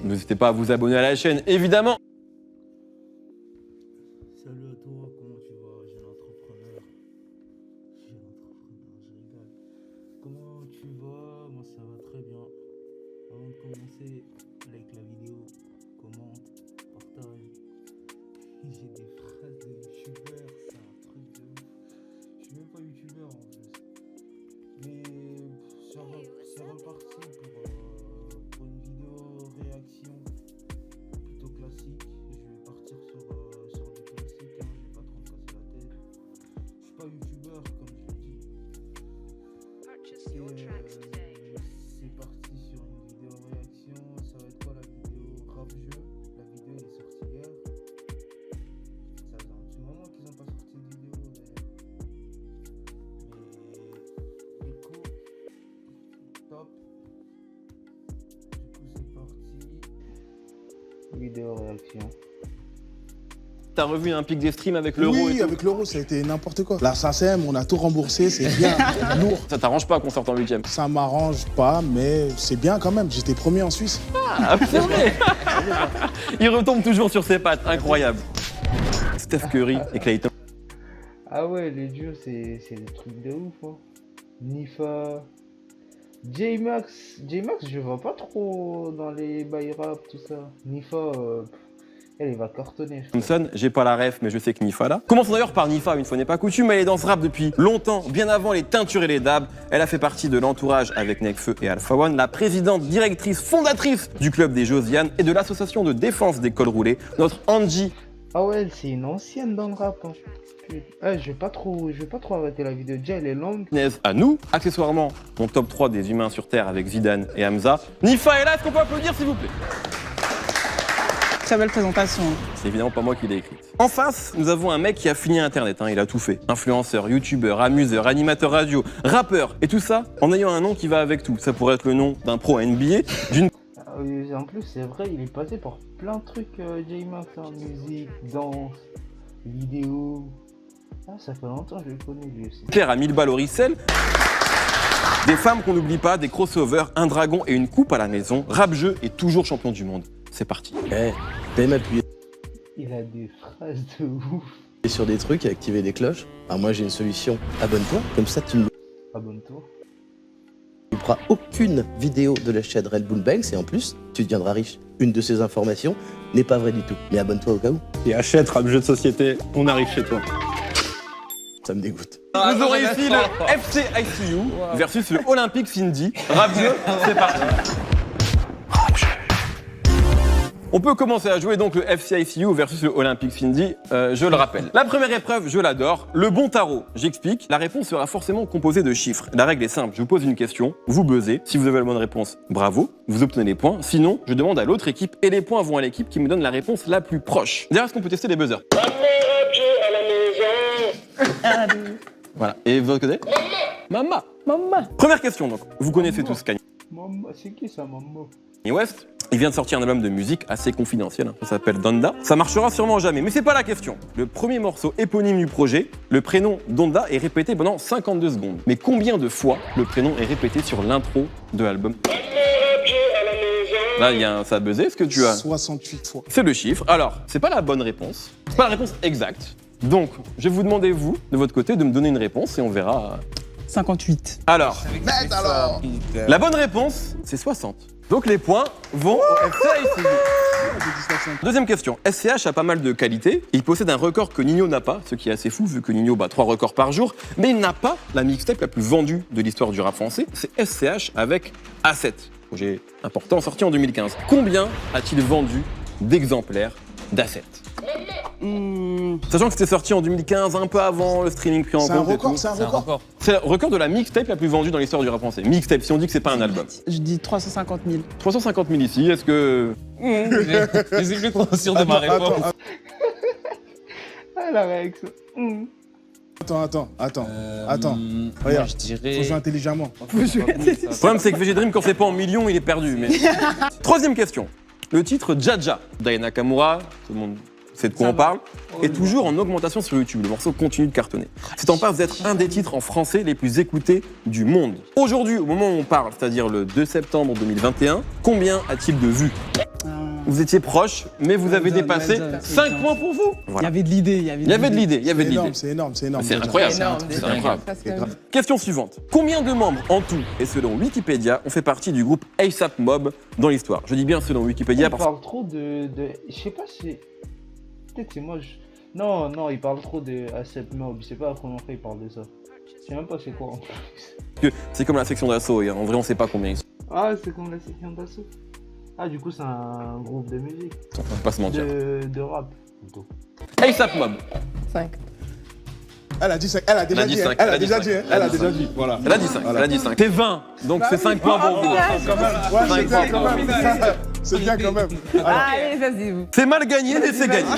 N'hésitez pas à vous abonner à la chaîne, évidemment. Salut à toi, comment tu vas, jeune entrepreneur? Je rigole. Comment tu vas? Moi ça va très bien. Avant de commencer, like la vidéo, commente, partage. J'ai des phrases de youtubeur, c'est un truc de ouf. Je suis même pas youtubeur en plus. Mais c'est reparti pour une vidéo réaction plutôt classique. Je vais partir sur du classique, hein. Je vais pas trop me casser la tête. Je suis pas youtubeur comme je l'ai dit. C'est parti sur une vidéo réaction. Ça va être quoi la vidéo rap jeu? La vidéo elle est sortie hier. Ça fait un petit moment qu'ils n'ont pas sorti de vidéo d'ailleurs. Mais du coup, top. Du coup c'est parti. Vidéo réaction. T'as revu un pic des streams avec l'euro et Oui, tout. avec l'euro, ça a été n'importe quoi. La SACEM, on a tout remboursé, c'est bien, lourd. Ça t'arrange pas qu'on sorte en 8ème? Ça m'arrange pas, mais c'est bien quand même. J'étais premier en Suisse. Ah, c'est vrai. Il retombe toujours sur ses pattes, incroyable. Steph Curry et Clayton. Ah ouais, les duos, c'est des trucs de ouf. Hein. Nifa. J-Max, je vois pas trop dans les bails rap, tout ça. Nifa, elle va cartonner. Je crois. Thompson, j'ai pas la ref, mais je sais que Nifa là. Commençons d'ailleurs par Nifa, une fois n'est pas coutume, elle est dans ce rap depuis longtemps, bien avant les teintures et les dabs. Elle a fait partie de l'entourage avec Nekfeu et Alpha One, la présidente, directrice, fondatrice du club des Josiane et de l'association de défense des cols roulés, notre Angie. Ah ouais, c'est une ancienne dans le rap. Hein. Putain. Je vais pas trop arrêter la vidéo. Déjà, elle est longue. À nous, accessoirement, mon top 3 des humains sur Terre avec Zidane et Hamza. Nifa est là, est-ce qu'on peut applaudir s'il vous plaît? Très belle présentation. C'est évidemment pas moi qui l'ai écrite. En face, nous avons un mec qui a fini Internet, hein, il a tout fait. Influenceur, youtubeur, amuseur, animateur radio, rappeur, et tout ça en ayant un nom qui va avec tout. Ça pourrait être le nom d'un pro NBA, d'une... En plus, c'est vrai, il est passé par plein de trucs, J-Max, hein, musique, danse, vidéo. Ah, ça fait longtemps que je le connais lui aussi. Terre à 1000 balles au resell. Des femmes qu'on n'oublie pas, des crossovers, un dragon et une coupe à la maison. Rap-jeu et toujours champion du monde. C'est parti. Même appuyer Il a des phrases de ouf. sur des trucs et activer des cloches. Alors moi j'ai une solution, abonne-toi, comme ça tu ne Abonne-toi. louperas aucune vidéo de la chaîne Red Bull Banks et en plus tu deviendras riche. Une de ces informations n'est pas vraie du tout, mais abonne-toi au cas où. Et achète Rap Jeu de Société, on arrive chez toi. Ça me dégoûte. Vous aurez ici le FC ICU versus le Olympique Cindy. Rap-jeu, c'est parti. On peut commencer à jouer donc le FC ICU versus le Olympique Cindy, je le rappelle. La première épreuve, je l'adore, le bon tarot. J'explique, la réponse sera forcément composée de chiffres. La règle est simple, je vous pose une question, vous buzzez. Si vous avez la bonne réponse, bravo, vous obtenez les points. Sinon, je demande à l'autre équipe et les points vont à l'équipe qui me donne la réponse la plus proche. D'ailleurs, est-ce qu'on peut tester les buzzers? Voilà, et vous côté? Maman. Première question donc, vous connaissez tous Kanye Maman, c'est qui ça, maman? West. Il vient de sortir un album de musique assez confidentiel, ça s'appelle Donda. Ça marchera sûrement jamais, mais c'est pas la question. Le premier morceau éponyme du projet, le prénom Donda est répété pendant 52 secondes. Mais combien de fois le prénom est répété sur l'intro de l'album? Là, ça a buzzé, est-ce que tu as... 68 fois. C'est le chiffre. Alors, c'est pas la bonne réponse. C'est pas la réponse exacte. Donc, je vais vous demander, vous, de votre côté, de me donner une réponse et on verra... 58. Alors, Merde alors. la bonne réponse, c'est 60. Donc les points vont au FC ICU. Deuxième question. SCH a pas mal de qualités. Il possède un record que Nino n'a pas, ce qui est assez fou vu que Nino bat 3 records par jour. Mais il n'a pas la mixtape la plus vendue de l'histoire du rap français. C'est SCH avec A7. Projet important sorti en 2015. Combien a-t-il vendu d'exemplaires d'A7? Sachant que c'était sorti en 2015, un peu avant le streaming pris en C'est un compte. et record, tout. c'est un record. C'est le record de la mixtape la plus vendue dans l'histoire du rap français. Mixtape, si on dit que c'est pas un album. Je dis 350 000. 350 000 ici, est-ce que... Je suis plus conscient de ma réponse. Ah, la réaction. Attends. Moi, Regarde, je faut dirais... jouer intelligemment. Le problème, c'est que VG Dream, quand c'est pas en millions, il est perdu. Mais... Troisième question. Le titre Jaja d'Aya Nakamura, tout le monde sait de quoi on parle, est toujours en augmentation sur YouTube. Le morceau continue de cartonner. C'est en passe d'être un des titres en français les plus écoutés du monde. Aujourd'hui, au moment où on parle, c'est-à-dire le 2 septembre 2021, combien a-t-il de vues? Vous étiez proche, mais vous avez Zone, dépassé. zone, 5 points pour vous. Il y Voilà. avait de l'idée. Il y avait Il y avait de l'idée, il y avait de C'est énorme, l'idée. c'est énorme, c'est énorme. C'est déjà. incroyable. C'est énorme, C'est déjà. incroyable. Ça, c'est quand même- Question suivante. Combien de membres en tout, et selon Wikipédia, ont fait partie du groupe ASAP Mob dans l'histoire? Je dis bien selon Wikipédia Il parce parle trop de... Je sais pas si... Peut-être c'est moi, Non, non, il parle trop de ASAP Mob. C'est pas la première fois qu'il parle de ça. Je sais même pas c'est quoi en plus. que c'est comme la section d'assaut, et en vrai on sait pas combien ils sont. Ah, c'est comme la section d'assaut. Ah, du coup, c'est un groupe de musique. On va pas se mentir. De rap, plutôt. ASAP Mob. 5. Elle a dit 5. Elle a déjà Elle a dit dit. cinq, Elle elle a a dit déjà cinq. dit. Elle Elle a a dit déjà dit. Voilà. Elle a dit 5, elle a dit 5. T'es 20, donc c'est 5 points pour vous. Ouais, c'est bien quand même. C'est bien quand même. Alors, Allez, vas-y, vous. C'est mal gagné, mais c'est gagné.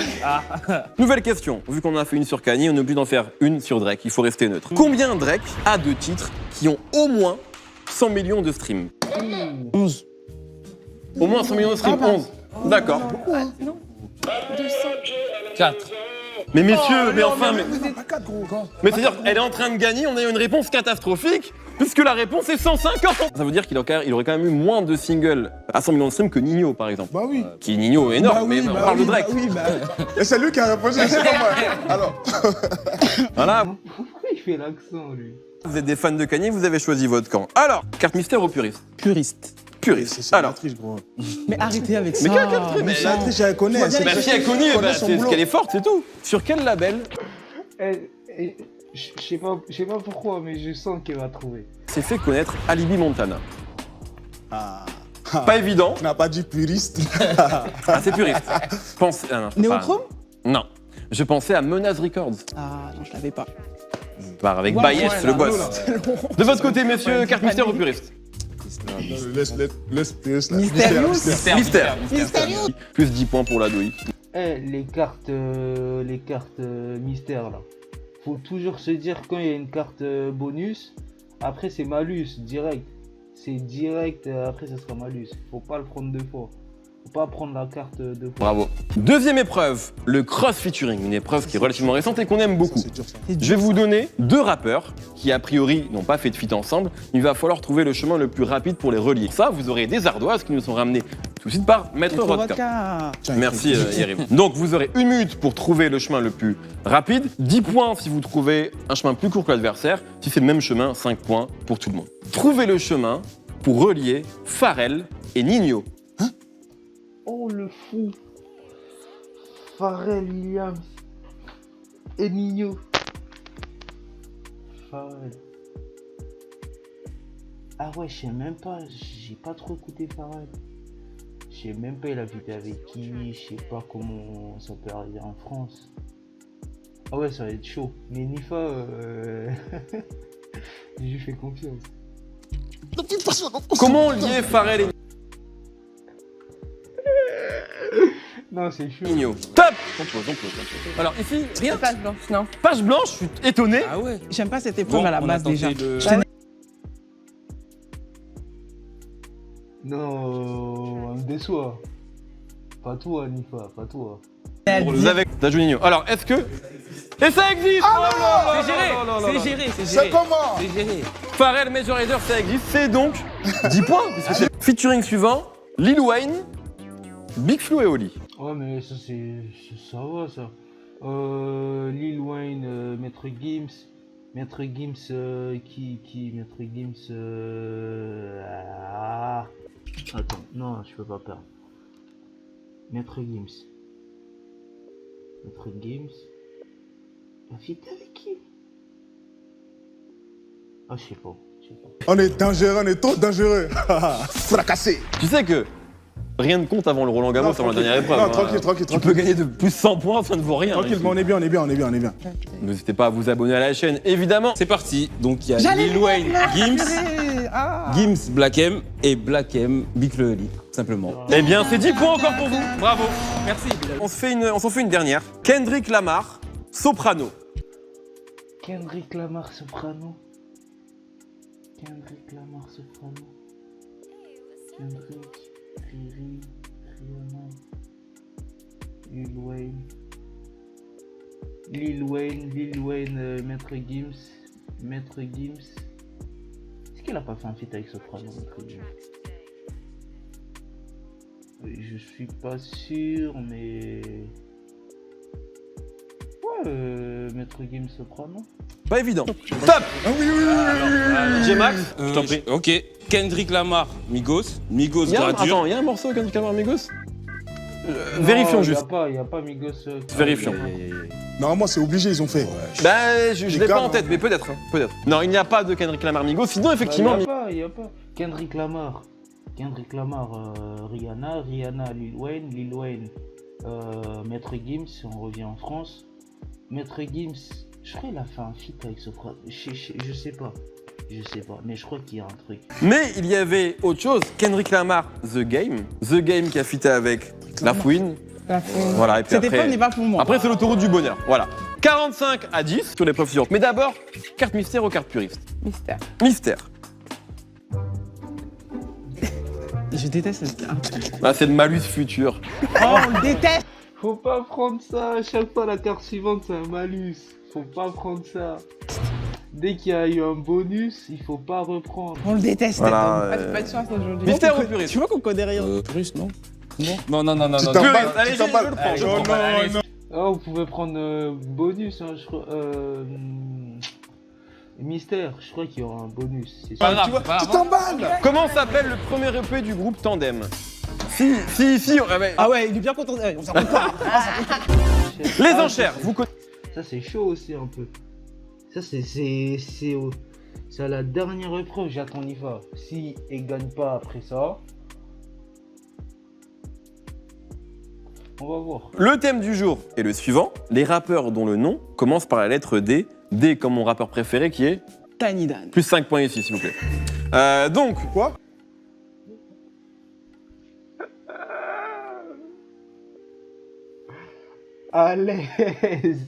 Nouvelle question. Vu qu'on en a fait une sur Kanye, on est obligé d'en faire une sur Drake. Il faut rester neutre. Combien Drake a de titres qui ont au moins 100 millions de streams? 11. Au moins 100 millions de streams, 11. D'accord. 4. Mais messieurs, mais enfin, mais... pas 4 gros. Mais c'est-à-dire qu'elle est en train de gagner, on a eu une réponse catastrophique, puisque la réponse est 150. Ça veut dire qu'il aurait quand même eu moins de singles à 100 millions de streams que Nino, par exemple. Bah oui. Qui Nino est énorme, Bah mais oui, on bah parle oui, de Drake. bah oui, bah. Et c'est lui qui a répondu, c'est pas moi. Alors, Voilà, Pourquoi il fait l'accent, lui? vous êtes des fans de Kanye, vous avez choisi votre camp. Alors, carte mystère ou puriste? Puriste. Puriste. c'est la Alors, triche, gros. Mais arrêtez avec ça. Mais quelle triche, mais La triche, elle connaît. bah, si elle connaît, connaît bah, son c'est boulot. qu'elle est forte, c'est tout. Sur quel label? Je sais pas pourquoi, mais je sens qu'il va trouver. s'est fait connaître Alibi Montana? Ah. Pas évident. On n'a pas dit puriste. Ah, c'est puriste. Pense... Ah, non, je peux pas. Néochrome? Non. Je pensais à Menace Records. Ah non, je l'avais pas. Avec Ouais, Baez, ouais, le là, boss. là. De votre côté, messieurs, carte mystère ou puriste? Laisse puriste. Mystérieux. Mystère. Plus 10 points pour la douille. Les cartes mystères là. Faut toujours se dire quand il y a une carte bonus, après c'est malus direct. C'est direct, après ça sera malus. Faut pas le prendre deux fois. Faut pas prendre la carte deux fois. Bravo. Deuxième épreuve, le cross featuring, une épreuve qui est relativement récente et qu'on aime beaucoup. C'est dur ça. Je vais vous donner deux rappeurs qui a priori n'ont pas fait de feat ensemble. Il va falloir trouver le chemin le plus rapide pour les relier. Ça, vous aurez des ardoises qui nous sont ramenées tout de suite par Maître Maître Rodka. Vodka. Tiens, Merci Yerim. Donc vous aurez 1 minute pour trouver le chemin le plus rapide, 10 points si vous trouvez un chemin plus court que l'adversaire, si c'est le même chemin, 5 points pour tout le monde. Trouvez le chemin pour relier Pharrell et Nino. Oh le fou. Pharrell Williams et Nino. Pharrell. Ah ouais, je sais même pas, j'ai pas trop écouté Pharrell. Je sais même pas il habitait avec qui, je sais pas comment ça peut arriver en France. Ah ouais, ça va être chaud. Mais Nifa, je lui fais confiance. Comment lier Pharrell et Non, c'est chaud. Nino? Top. On pose. Alors ici, rien. Page blanche, non. Page blanche, je suis étonné. Ah ouais. J'aime pas cette épreuve Bon, à la on a base tenté déjà. le- Je tenais- Non, me déçois. Pas toi, Nifa, pas toi. Vous avez t'as joué Nino. Alors, est-ce que... Et ça existe. Oh là là C'est là géré, là là là. c'est géré, c'est C'est géré. comment? C'est géré. Pharrell Major Lazer, ça existe. C'est donc 10 points. Puisque c'est le featuring suivant, Lil Wayne, Big Flo et Oli. Ouais, mais ça, ça va, ça. Lil Wayne, Maître Gims. Maître Gims, qui Maître Gims, ah. Attends, non, je peux pas perdre. Maître Gims. Maître Gims. La fille avec qui? Ah, je sais pas. On est dangereux, on est trop dangereux. Fracassé. Tu sais que rien ne compte avant le Roland Garros, Non, avant la tranquille. dernière épreuve. Non, hein. tranquille. Tu peux gagner de plus 100 points, ça ne vaut rien. Tranquille, ici. mais on est bien. N'hésitez pas à vous abonner à la chaîne, évidemment. C'est parti. Donc il y a J'allais Lil Wayne, Gims, Ah. Gims, Black M et Black M, Big Flo et Oli, simplement. Eh bien, c'est 10 points encore pour vous. Bravo. Merci. On s'en fait une dernière. Kendrick Lamar, Soprano. Kendrick Lamar Soprano. Kendrick Lamar Soprano. Kendrick, Riri, Rihanna. Lil Wayne, Maître Gims. Est-ce qu'il a pas fait un feat avec Soprano, Maître Gims? Je suis pas sûr, mais. Ouais, Maître Gims Soprano. Pas évident. Top. Ah oui, oui, oui, oui. G-Max. Je t'en prie. Ok. Kendrick Lamar, Migos. Migos, Gradure. Il y a un morceau Kendrick Lamar Migos Vérifions juste. Il n'y a pas Migos. Vérifions. Normalement, c'est obligé, ils ont fait. Bah, je l'ai pas calme, en tête, hein. mais peut-être. Peut-être. Non, il n'y a pas de Kendrick Lamar Migos. Sinon, effectivement. Il n'y a pas. Kendrick Lamar, Rihanna, Lil Wayne, Maître Gims, si on revient en France. Maître Gims, je crois qu'il a fait un feat avec Soprano. Je sais pas, mais je crois qu'il y a un truc. Mais il y avait autre chose. Kendrick Lamar, The Game qui a fité avec La Fouine. Voilà, et puis Cette après. épreuve n'est pas pour moi. Après, c'est l'autoroute du bonheur. Voilà. 45 à 10 sur l'épreuve suivante. Mais d'abord, carte mystère ou carte puriste? Mystère. Mystère. Je déteste cette. Ah, c'est le malus futur. Oh, on le déteste. Faut pas prendre ça, à chaque fois la carte suivante c'est un malus. Faut pas prendre ça. Dès qu'il y a eu un bonus, il faut pas reprendre. On le déteste. Voilà, Pas de chance aujourd'hui. Mystère ou puriste? Tu vois qu'on connaît rien. Russe, non? Non, non, non, non, Tu non. t'emballes, Puriste, allez, tu je t'emballes. le prends. Allez, je le non, prends. allez. Oh, vous pouvez prendre bonus, hein, je crois. Mystère, je crois qu'il y aura un bonus. C'est Pas sûr. grave, pas Tu grave. t'emballes. Comment s'appelle le premier EP du groupe Tandem? Si, Ah ouais, il est bien content. On s'en rend compte. Les enchères, vous connaissez. Ça c'est chaud aussi un peu. Ça c'est à la dernière épreuve, j'attends l'IFA. Si elle gagne pas après ça, on va voir. Le thème du jour est le suivant. Les rappeurs dont le nom commence par la lettre D. D comme mon rappeur préféré qui est Tiny Dan. plus 5 points ici, s'il vous plaît. Donc, Quoi? À l'aise.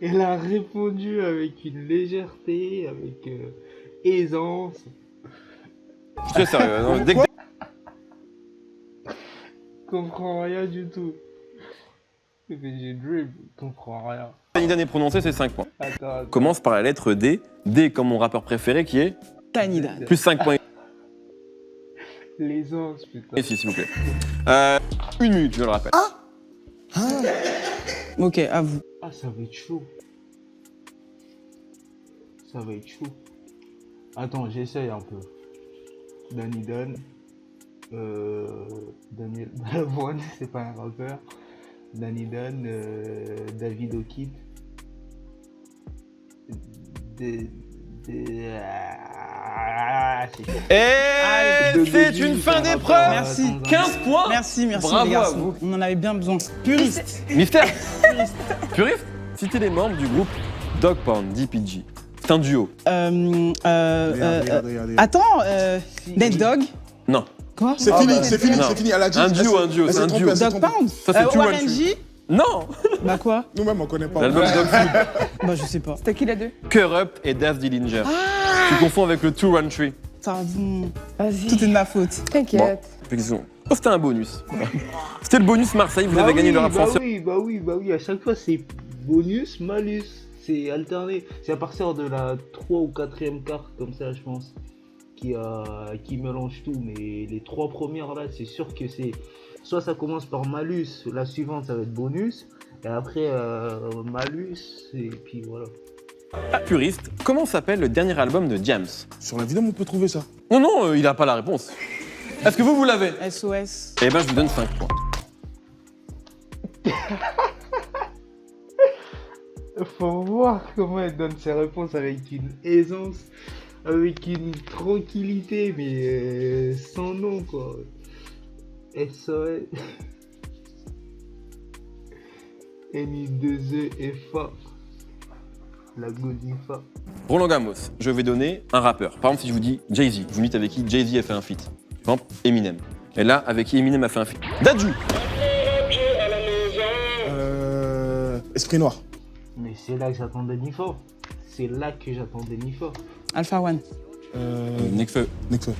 Elle a répondu avec une légèreté, avec aisance. je suis très sérieux. Non, dès que Comprends rien du tout. J'ai Dream, comprends rien. Tiny Dan est prononcé, c'est 5 points. Attends. Commence par la lettre D. D comme mon rappeur préféré qui est Tiny Dan. plus 5 points L'aisance, putain. ici, s'il vous plaît. 1 minute, je le rappelle. Ok, à vous. Ah, ça va être chaud. Ça va être chaud. Attends, j'essaye un peu. Danny Dan. Daniel Balavoine, c'est pas un rappeur. Danny Dan. David O'Keefe. C'est chaud. Et c'est une fin d'épreuve. Merci. 15 points. Merci, Bravo les à garçons. vous. On en avait bien besoin. Puriste. Mystère. Puriste. Citez les membres du groupe Dog Pound, DPG. C'est un duo. Regardez. Attends, Dead Dog. Non. Quoi? C'est Ah, fini, bah, c'est fini, non. c'est fini. Elle a dit. Un duo, elle un duo, s'est c'est un trompée, duo. elle s'est Dog trompée. Pound. Ça, c'est Two and ORNG. Non. Bah quoi? Nous-mêmes, on connaît pas. L'album Dog Food. Bah je sais pas. C'était qui les deux? Corrupt et Daz Dillinger. Tu confonds avec le 213. Pardon. Vas-y. Tout est de ma faute. T'inquiète. Effectivement. Oh, c'était un bonus. C'était le bonus Marseille, vous avez gagné le rap français. Bah oui, à chaque fois c'est bonus, malus, c'est alterné. C'est à partir de la 3 ou 4e carte, comme ça je pense, qui mélange tout. Mais les 3 premières là, c'est sûr que c'est... Soit ça commence par malus, la suivante ça va être bonus, et après malus, et puis voilà. Puriste, comment s'appelle le dernier album de Diams? Sur la vidéo, on peut trouver ça. Non, il a pas la réponse. Est-ce que vous l'avez? SOS. Eh ben, je vous donne 5 points. Faut voir comment elle donne ses réponses avec une aisance, avec une tranquillité, mais sans nom quoi. SOS. N-I-2-E FA. La Godifa. Roland Gamos, je vais donner un rappeur. Par exemple, si je vous dis Jay-Z, vous me dites avec qui Jay-Z a fait un feat. Par exemple, Eminem. Et là, avec qui Eminem a fait un feat? Dadju. Esprit Noir. Mais c'est là que j'attendais Nifa. C'est là que j'attendais Nifa. Alpha One. Nekfeu. Nekfeu.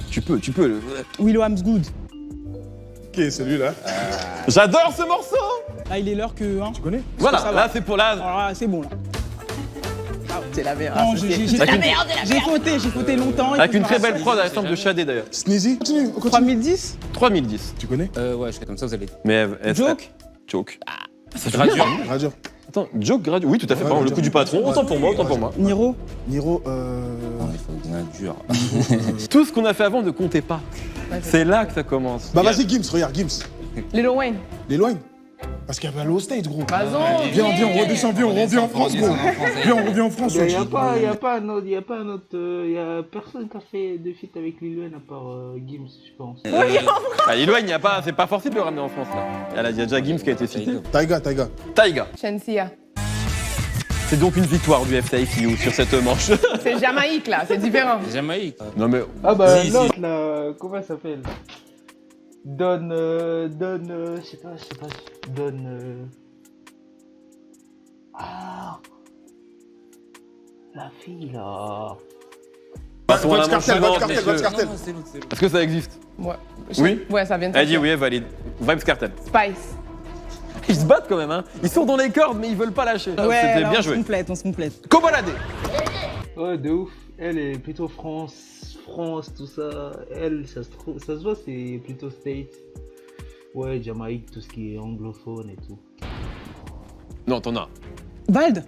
Tu peux. Willow Good. Ok, celui-là. J'adore ce morceau. Là, il est l'heure que. Hein. Tu connais? Voilà, ça là va. c'est pour là. Alors là, c'est bon là. Ah, C'est la merde. Avec une- J'ai fauté longtemps. Avec une très belle prod à la forme de Shadé d'ailleurs. Sneezy. Continue. 3010. 3010. Tu connais? Ouais, je fais comme ça, vous allez. Mais Joke. Joke. Ça fait Radio. bien. Radio. Attends, Joke gradu. Oui, tout à fait. Ouais, Pardon, le radio. coup du patron. Autant pour moi, autant pour moi. Niro. Niro. Il faut que un dur. Tout ce qu'on a fait avant ne comptait pas. C'est là que ça commence. Bah vas-y, Gims, regarde, Gims. Lil Wayne. L'éloigne. Parce qu'il y avait Low Stage, gros. Vas-y. Viens, on redescend, viens, on revient en France, gros. Viens, on revient en France. Il n'y wesh. a pas un autre, y a personne qui a fait de feat avec Lil Wayne à part Gims, je pense. Ah, Lil Wayne, c'est pas forcé de le ramener en France là. Il y a déjà Gims qui a été cité. Taiga. Taiga. Shensia. C'est donc une victoire du FCICU sur cette manche. C'est Jamaïque là, c'est différent. Jamaïque. Non mais. Ah bah Si, si. l'autre là, comment elle s'appelle? Je sais pas, Ah, la fille là. Passons à la Vybz manche Kartel, suivante, Vybz Kartel, messieurs. Vybz Kartel. Non, c'est l'autre, c'est l'autre. Est-ce que ça existe? Ouais. Oui. Ouais, ça vient de Elle dit sortir. oui, elle valide. Vybz Kartel. Spice. Ils se battent quand même, hein. Ils sont dans les cordes, mais ils veulent pas lâcher. Ouais, C'était alors, bien on se joué. complète, on se complète. Kobalade. Ouais, de ouf. Elle est plutôt France, tout ça. Elle, ça se voit, c'est plutôt States. Ouais, Jamaïque, tout ce qui est anglophone et tout. Non, t'en as. Vald.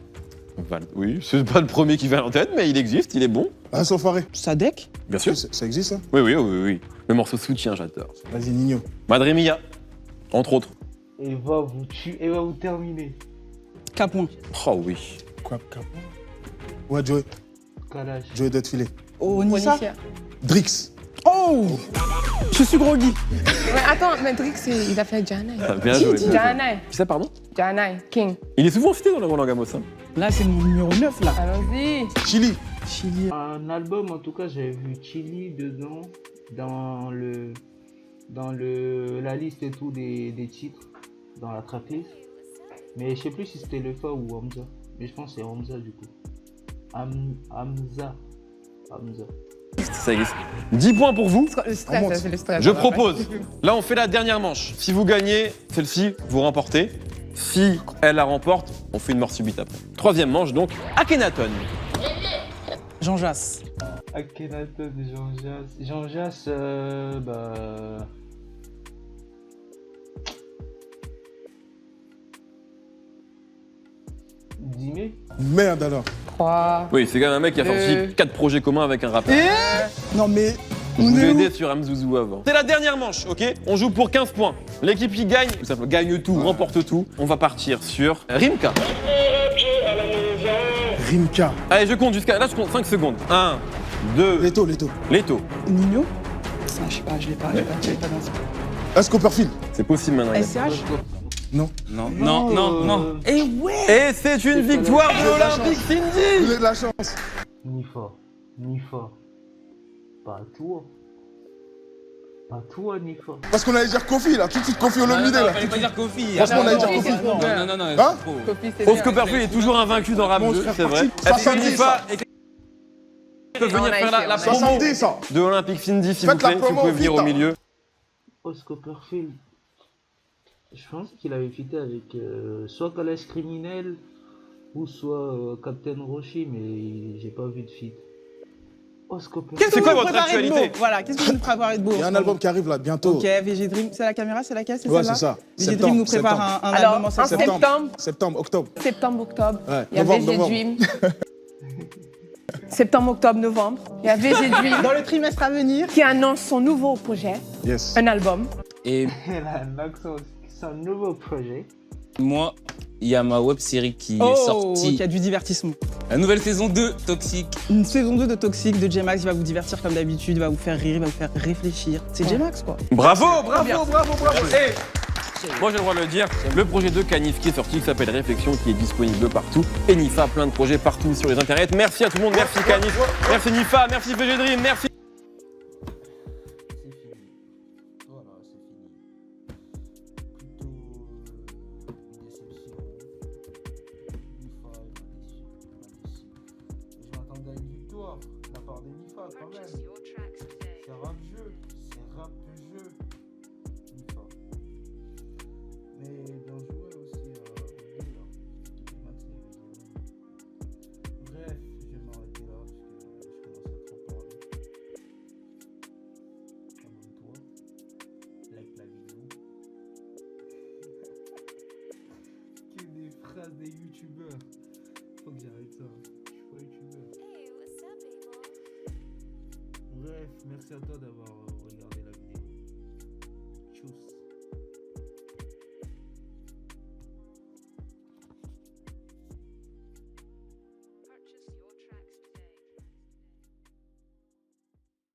Val. Oui, c'est pas le premier qui vient en tête, mais il existe, il est bon. Ah, Sofaré. Sadek. Bien sûr. Ça existe, ça? Oui. Le morceau soutien, j'adore. Vas-y, Nino. Madre Mia, entre autres. Elle va vous tuer, elle va vous terminer. Capon. Oh oui. Quoi, Ouais, Joey. Kalash. Joey Dotfilet. Onissa. Onicia. Drix. Oh. Je suis gros Guy. Mais attends, mais Drix, il a fait Janai. Ah, bien joué. Janai. Qui ça, pardon? Janai. King. Il est souvent cité dans le Roland Gamos. Hein. Là, c'est mon numéro 9 là. Allons-y. Chili. Chili. Un album, en tout cas, j'avais vu Chili dedans, dans la liste et tout des titres, dans la tracklist. Mais je sais plus si c'était Lefa ou Hamza. Mais je pense que c'est Hamza du coup. Hamza. Ça existe. 10 points pour vous. Le stress, monte. c'est le stress. Je propose. Là, on fait la dernière manche. Si vous gagnez, celle-ci, vous remportez. Si elle la remporte, on fait une mort subite après. Troisième manche, donc, Akhenaton. Jean Jass. Akhenaton, Jean Jass, bah... Dimé. Merde alors. 3. Oui, c'est quand même un mec qui a sorti Deux. 4 projets communs avec un rappeur. Non mais. Je On vous ai est où? aidé sur Amzouzou avant. C'est la dernière manche, ok? On joue pour 15 points. L'équipe qui gagne, tout simplement, gagne tout, remporte tout. On va partir sur Rimka. Rimka. Allez, je compte jusqu'à... Là, je compte 5 secondes. 1, 2... Leto. Leto. Nino. Ah, je sais pas, je l'ai pas dans ce. Copperfield. C'est possible maintenant. Yann. SCH. Non. Non. Et ouais. Et c'est une victoire de l'Olympique Vous Cindy. avez de la chance. Nifa. Pas toi. Pas toi, Nifa. Parce qu'on allait dire Kofi là, tout de suite Kofi Olomide là. Fallait pas dire Kofi. Franchement, on allait dire Kofi, Kofi. c'est trop bien. Non, Hein c'est trop. Kofi, c'est Sauf bien. que Perfu est toujours invaincu dans Rap Mon 2, frère c'est vrai. parti. Est-ce que 70, Nifa peut venir On a faire essayé, la on a promo 70 ça. de Olympique Cindy, s'il vous Faites la plaît, si vous promo, pouvez venir vite, au hein. milieu. Oscar Perfil. Je pense qu'il avait fité avec soit Kalash Criminel ou soit Captain Roshi, mais j'ai pas vu de feat. Oscar Perfil. C'est quoi votre Préparez de actualité beau. Voilà, qu'est-ce que vous nous préparez de beau? Il y a un album qui arrive là bientôt. Ok, VG Dream, c'est la caméra, c'est laquelle? C'est Ouais, celle-là? c'est ça. VG Dream nous prépare un Alors, album en en septembre. septembre, Octobre. octobre, Ouais, il y a novembre, VG Dream. Septembre, octobre, novembre, il y a VG Dream Dans le trimestre à venir. qui annonce son nouveau projet, Yes. un album. Et Elle a un accent, c'est un nouveau projet. moi, il y a ma web série qui est Oh, sortie. qui a du divertissement. La nouvelle saison 2, Toxique. Une saison 2 de Toxic de J-Max, il va vous divertir comme d'habitude, il va vous faire rire, il va vous faire réfléchir. C'est J-Max quoi. Bravo. Et moi j'ai le droit de le dire, le projet de Canif qui est sorti, qui s'appelle Réflexion, qui est disponible partout. Et Nifa, plein de projets partout sur les internets. Merci à tout le monde, merci Canif, merci Nifa, merci VG Dream, merci. C'est fini. Voilà, c'est fini. Plutôt une déception. Nifa, il m'a déçu. Je m'attendais à une victoire de la part des Nifa quand même. C'est rap jeu. Nifa. Mais bien joué aussi au deux là. Max et Bref, des youtubeurs. Faut que j'arrête ça. Je suis pas youtubeur. Bref, merci à toi d'avoir